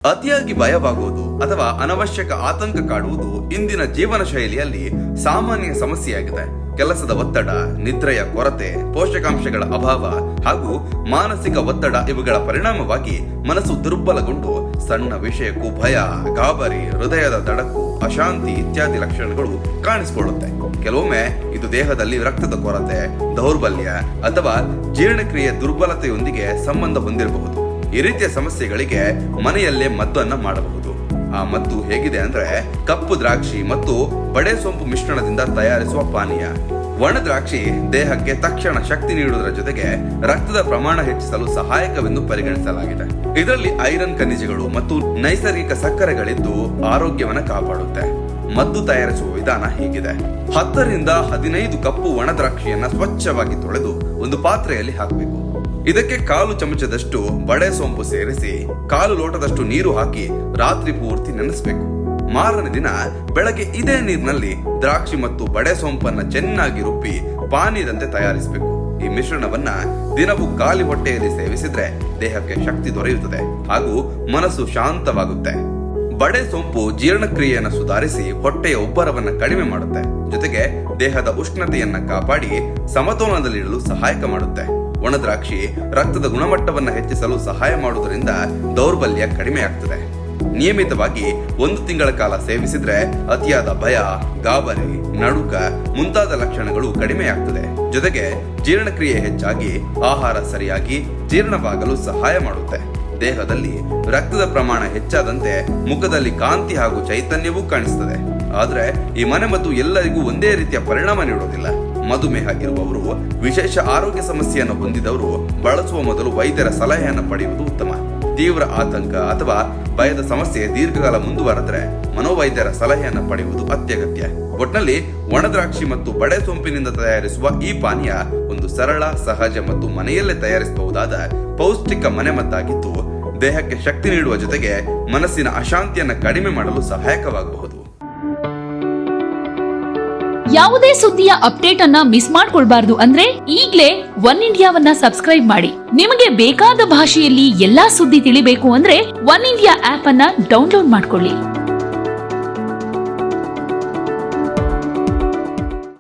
ಅತಿಯಾಗಿ ಭಯವಾಗುವುದು ಅಥವಾ ಅನವಶ್ಯಕ ಆತಂಕ ಕಾಡುವುದು ಇಂದಿನ ಜೀವನ ಶೈಲಿಯಲ್ಲಿ ಸಾಮಾನ್ಯ ಸಮಸ್ಯೆಯಾಗಿದೆ. ಕೆಲಸದ ಒತ್ತಡ, ನಿದ್ರೆಯ ಕೊರತೆ, ಪೋಷಕಾಂಶಗಳ ಅಭಾವ ಹಾಗೂ ಮಾನಸಿಕ ಒತ್ತಡ ಇವುಗಳ ಪರಿಣಾಮವಾಗಿ ಮನಸ್ಸು ದುರ್ಬಲಗೊಂಡು ಸಣ್ಣ ವಿಷಯಕ್ಕೂ ಭಯ, ಗಾಬರಿ, ಹೃದಯದ ದಡಕು, ಅಶಾಂತಿ ಇತ್ಯಾದಿ ಲಕ್ಷಣಗಳು ಕಾಣಿಸಿಕೊಳ್ಳುತ್ತೆ. ಕೆಲವೊಮ್ಮೆ ಇದು ದೇಹದಲ್ಲಿ ರಕ್ತದ ಕೊರತೆ, ದೌರ್ಬಲ್ಯ ಅಥವಾ ಜೀರ್ಣಕ್ರಿಯೆ ದುರ್ಬಲತೆಯೊಂದಿಗೆ ಸಂಬಂಧ ಹೊಂದಿರಬಹುದು. ಈ ರೀತಿಯ ಸಮಸ್ಯೆಗಳಿಗೆ ಮನೆಯಲ್ಲೇ ಮದ್ದನ್ನ ಮಾಡಬಹುದು. ಆ ಮದ್ದು ಹೇಗಿದೆ ಅಂದ್ರೆ ಕಪ್ಪು ದ್ರಾಕ್ಷಿ ಮತ್ತು ಬಡೆ ಸೊಂಪು ಮಿಶ್ರಣದಿಂದ ತಯಾರಿಸುವ ಪಾನೀಯ. ಒಣ ದ್ರಾಕ್ಷಿ ದೇಹಕ್ಕೆ ತಕ್ಷಣ ಶಕ್ತಿ ನೀಡುವುದರ ಜೊತೆಗೆ ರಕ್ತದ ಪ್ರಮಾಣ ಹೆಚ್ಚಿಸಲು ಸಹಾಯಕವೆಂದು ಪರಿಗಣಿಸಲಾಗಿದೆ. ಇದರಲ್ಲಿ ಐರನ್ ಖನಿಜಗಳು ಮತ್ತು ನೈಸರ್ಗಿಕ ಸಕ್ಕರೆಗಳಿದ್ದು ಆರೋಗ್ಯವನ್ನ ಕಾಪಾಡುತ್ತೆ. ಮದ್ದು ತಯಾರಿಸುವ ವಿಧಾನ ಹೀಗಿದೆ: 10 ರಿಂದ 15 ಕಪ್ಪು ಒಣ ದ್ರಾಕ್ಷಿಯನ್ನ ಸ್ವಚ್ಛವಾಗಿ ತೊಳೆದು ಒಂದು ಪಾತ್ರೆಯಲ್ಲಿ ಹಾಕಬೇಕು. ಇದಕ್ಕೆ 1/4 ಚಮಚದಷ್ಟು ಬಡೆ ಸೋಂಪು ಸೇರಿಸಿ 1/4 ಲೋಟದಷ್ಟು ನೀರು ಹಾಕಿ ರಾತ್ರಿ ಪೂರ್ತಿ ನೆನೆಸಬೇಕು. ಮಾರನೇ ದಿನ ಬೆಳಗ್ಗೆ ಇದೇ ನೀರಿನಲ್ಲಿ ದ್ರಾಕ್ಷಿ ಮತ್ತು ಬಡೆ ಸೋಂಪನ್ನ ಚೆನ್ನಾಗಿ ರುಬ್ಬಿ ಪಾನೀಯದಂತೆ ತಯಾರಿಸಬೇಕು. ಈ ಮಿಶ್ರಣವನ್ನ ದಿನವೂ ಖಾಲಿ ಹೊಟ್ಟೆಯಲ್ಲಿ ಸೇವಿಸಿದ್ರೆ ದೇಹಕ್ಕೆ ಶಕ್ತಿ ದೊರೆಯುತ್ತದೆ ಹಾಗೂ ಮನಸ್ಸು ಶಾಂತವಾಗುತ್ತೆ. ಬಡೆ ಸೋಂಪು ಜೀರ್ಣಕ್ರಿಯೆಯನ್ನು ಸುಧಾರಿಸಿ ಹೊಟ್ಟೆಯ ಉಬ್ಬರವನ್ನ ಕಡಿಮೆ ಮಾಡುತ್ತೆ. ಜೊತೆಗೆ ದೇಹದ ಉಷ್ಣತೆಯನ್ನ ಕಾಪಾಡಿ ಸಮತೋಲನದಲ್ಲಿಡಲು ಸಹಾಯಕ ಮಾಡುತ್ತೆ. ಒಣ ದ್ರಾಕ್ಷಿ ರಕ್ತದ ಗುಣಮಟ್ಟವನ್ನು ಹೆಚ್ಚಿಸಲು ಸಹಾಯ ಮಾಡುವುದರಿಂದ ದೌರ್ಬಲ್ಯ ಕಡಿಮೆ ಆಗ್ತದೆ. ನಿಯಮಿತವಾಗಿ 1 ತಿಂಗಳ ಕಾಲ ಸೇವಿಸಿದ್ರೆ ಅತಿಯಾದ ಭಯ, ಗಾಬರಿ, ನಡುಕ ಮುಂತಾದ ಲಕ್ಷಣಗಳು ಕಡಿಮೆಯಾಗ್ತದೆ. ಜೊತೆಗೆ ಜೀರ್ಣಕ್ರಿಯೆ ಹೆಚ್ಚಾಗಿ ಆಹಾರ ಸರಿಯಾಗಿ ಜೀರ್ಣವಾಗಲು ಸಹಾಯ ಮಾಡುತ್ತೆ. ದೇಹದಲ್ಲಿ ರಕ್ತದ ಪ್ರಮಾಣ ಹೆಚ್ಚಾದಂತೆ ಮುಖದಲ್ಲಿ ಕಾಂತಿ ಹಾಗೂ ಚೈತನ್ಯವೂ ಕಾಣಿಸ್ತದೆ. ಆದ್ರೆ ಈ ಮನೆಮದ್ದು ಎಲ್ಲರಿಗೂ ಒಂದೇ ರೀತಿಯ ಪರಿಣಾಮ ನೀಡುವುದಿಲ್ಲ. ಮಧುಮೇಹ ಇರುವವರು, ವಿಶೇಷ ಆರೋಗ್ಯ ಸಮಸ್ಯೆಯನ್ನು ಹೊಂದಿದವರು ಬಳಸುವ ಮೊದಲು ವೈದ್ಯರ ಸಲಹೆಯನ್ನು ಪಡೆಯುವುದು ಉತ್ತಮ. ತೀವ್ರ ಆತಂಕ ಅಥವಾ ಭಯದ ಸಮಸ್ಯೆ ದೀರ್ಘಕಾಲ ಮುಂದುವರೆದರೆ ಮನೋವೈದ್ಯರ ಸಲಹೆಯನ್ನು ಪಡೆಯುವುದು ಅತ್ಯಗತ್ಯ. ಒಟ್ನಲ್ಲಿ ಒಣ ದ್ರಾಕ್ಷಿ ಮತ್ತು ಬಡೆ ಸೋಂಪಿನಿಂದ ತಯಾರಿಸುವ ಈ ಪಾನೀಯ ಒಂದು ಸರಳ, ಸಹಜ ಮತ್ತು ಮನೆಯಲ್ಲೇ ತಯಾರಿಸಬಹುದಾದ ಪೌಷ್ಟಿಕ ಮನೆಮದ್ದಾಗಿದ್ದು ದೇಹಕ್ಕೆ ಶಕ್ತಿ ನೀಡುವ ಜೊತೆಗೆ ಮನಸ್ಸಿನ ಅಶಾಂತಿಯನ್ನು ಕಡಿಮೆ ಮಾಡಲು ಸಹಾಯಕವಾಗಬಹುದು. ಯಾವುದೇ ಸುದ್ದಿಯ ಅಪ್ಡೇಟ್ ಅನ್ನ ಮಿಸ್ ಮಾಡ್ಕೊಳ್ಬಾರ್ದು ಅಂದ್ರೆ ಈಗ್ಲೇ ಒನ್ ಇಂಡಿಯಾವನ್ನ ಸಬ್ಸ್ಕ್ರೈಬ್ ಮಾಡಿ. ನಿಮಗೆ ಬೇಕಾದ ಭಾಷೆಯಲ್ಲಿ ಎಲ್ಲಾ ಸುದ್ದಿ ತಿಳಿಬೇಕು ಅಂದ್ರೆ ಒನ್ ಇಂಡಿಯಾ ಆಪ್ ಅನ್ನ ಡೌನ್ಲೋಡ್ ಮಾಡ್ಕೊಳ್ಳಿ.